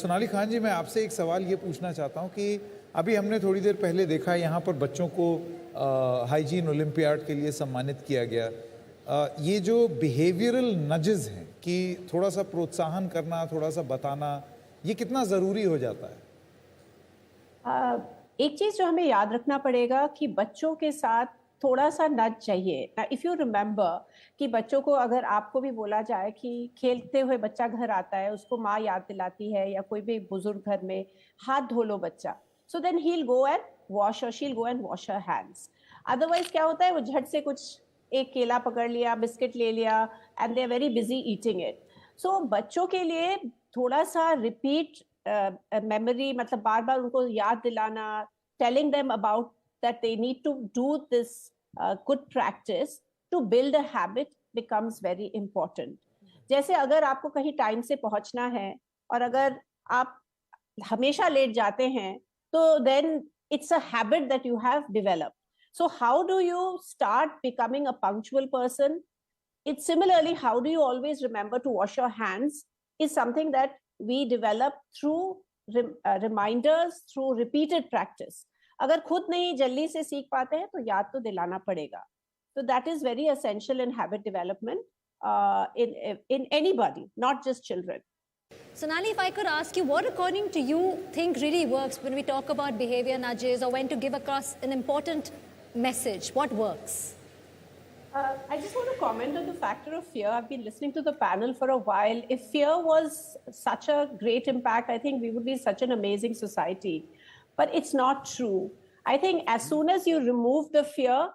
सोनाली खान जी, मैं आपसे एक सवाल ये पूछना चाहता हूँ कि अभी हमने थोड़ी देर पहले देखा यहाँ पर बच्चों को हाइजीन ओलंपियाड के लिए सम्मानित किया गया। ये जो बिहेवियरल नजेस हैं कि थोड़ा सा प्रोत्साहन करना, थोड़ा सा बताना, ये कितना ज़रूरी हो जाता है? एक चीज जो हमें याद रखना पड़ेगा कि बच्चों के साथ थोड़ा सा नज चाहिए। इफ यू रिमेम्बर कि बच्चों को अगर आपको भी बोला जाए कि खेलते हुए बच्चा घर आता है, उसको माँ याद दिलाती है या कोई भी बुजुर्ग घर में, हाथ धो लो बच्चा, so then he will go and wash और she will go and wash her hands. Otherwise क्या होता है, वो झट से कुछ एक केला पकड़ लिया, बिस्किट ले लिया and they are very busy eating it. So बच्चों के लिए थोड़ा सा रिपीट मेमोरी, मतलब बार बार उनको याद दिलाना, telling them about that they need to do this good practice to build a habit becomes very important. जैसे अगर आपको कहीं टाइम से पहुंचना है और अगर आप हमेशा लेट जाते हैं, तो then it's a habit that you have developed. So how do you start becoming a punctual person? It's similarly, how do you always remember to wash your hands is something that we develop through reminders, through repeated practice. अगर खुद नहीं जल्दी से सीख पाते हैं तो याद तो दिलाना पड़ेगा. So that is very essential in habit development in anybody, not just children. Sonali, if I could ask you, what according to you think really works when we talk about behavior nudges or when to give across an important message? What works? I just want to comment on the factor of fear. I've been listening to the panel for a while. If fear was such a great impact, I think we would be such an amazing society. But it's not true. I think as soon as you remove the fear,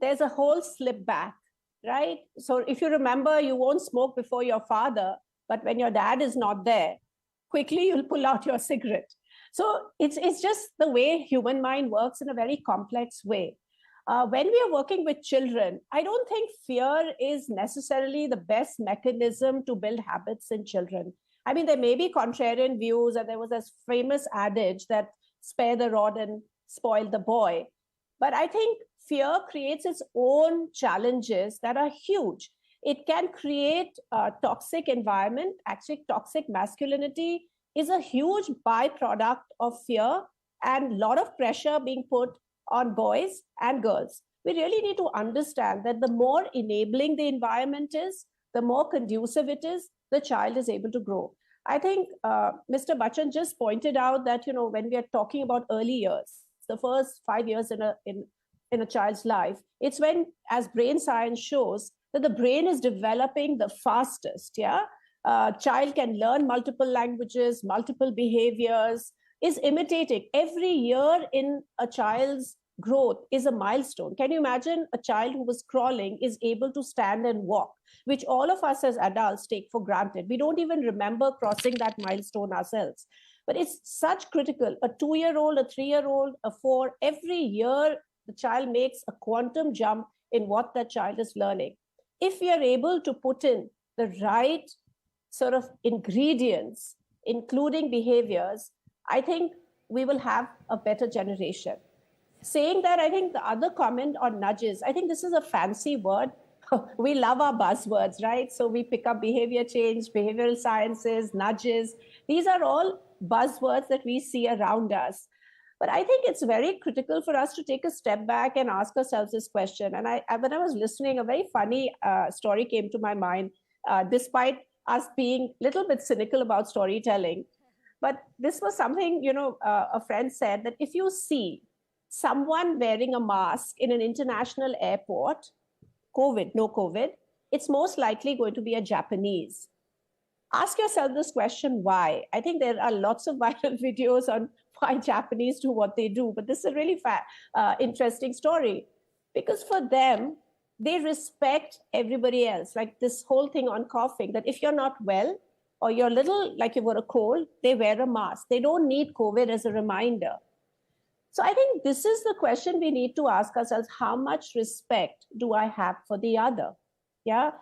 there's a whole slip back, right? So if you remember, you won't smoke before your father, but when your dad is not there, quickly you'll pull out your cigarette. So it's just the way human mind works in a very complex way. When we are working with children, I don't think fear is necessarily the best mechanism to build habits in children. I mean, there may be contrarian views, and there was this famous adage that spare the rod and spoil the boy. But I think fear creates its own challenges that are huge. It can create a toxic environment. Actually, toxic masculinity is a huge byproduct of fear and a lot of pressure being put on boys and girls. We really need to understand that the more enabling the environment is, the more conducive it is, the child is able to grow. I think Mr. Bachchan just pointed out that, you know, when we are talking about early years, the first 5 years in a child's life, it's when, as brain science shows, that the brain is developing the fastest. Yeah, child can learn multiple languages, multiple behaviors, is imitating. Every year in a child's growth is a milestone. Can you imagine a child who was crawling is able to stand and walk, which all of us as adults take for granted. We don't even remember crossing that milestone ourselves. But it's such critical. A 2-year-old, a 3-year-old, a 4, every year the child makes a quantum jump in what that child is learning. If we are able to put in the right sort of ingredients, including behaviors, I think we will have a better generation. Saying that, I think the other comment on nudges, I think this is a fancy word. We love our buzzwords, right? So we pick up behavior change, behavioral sciences, nudges. These are all buzzwords that we see around us. But I think it's very critical for us to take a step back and ask ourselves this question. And when I was listening, a very funny story came to my mind, despite us being a little bit cynical about storytelling. But this was something, you know, a friend said that if you see someone wearing a mask in an international airport, no COVID, it's most likely going to be a Japanese. Ask yourself this question, why? I think there are lots of viral videos on why Japanese do what they do, but this is a really interesting story. Because for them, they respect everybody else. Like this whole thing on coughing, that if you're not well, or you're a little like you've got a cold, they wear a mask. They don't need COVID as a reminder. So I think this is the question we need to ask ourselves. How much respect do I have for the other? Yeah.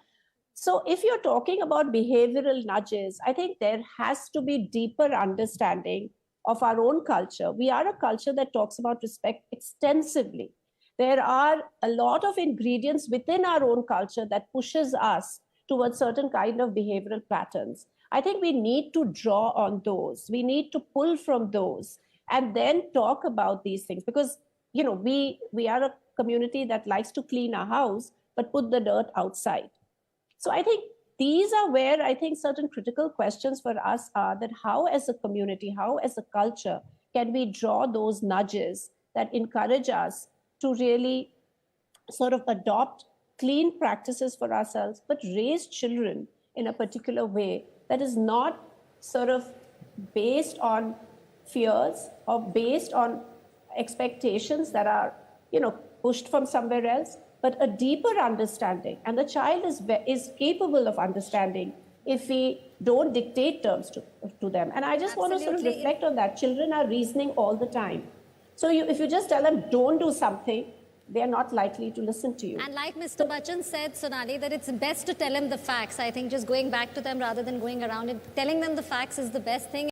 So if you're talking about behavioral nudges, I think there has to be deeper understanding of our own culture. We are a culture that talks about respect extensively. There are a lot of ingredients within our own culture that pushes us towards certain kind of behavioral patterns. I think we need to draw on those. We need to pull from those and then talk about these things, because we are a community that likes to clean our house but put the dirt outside. So I think these are where I think certain critical questions for us are, that how as a community, how as a culture can we draw those nudges that encourage us to really sort of adopt clean practices for ourselves, but raise children in a particular way that is not sort of based on fears or based on expectations that are, pushed from somewhere else, but a deeper understanding. And the child is capable of understanding if we don't dictate terms to them. And I just want to sort of reflect on that. Children are reasoning all the time. So if you just tell them, don't do something, they are not likely to listen to you. And like Mr. Bachchan said, Sonali, that it's best to tell them the facts. I think just going back to them rather than going around and telling them the facts is the best thing.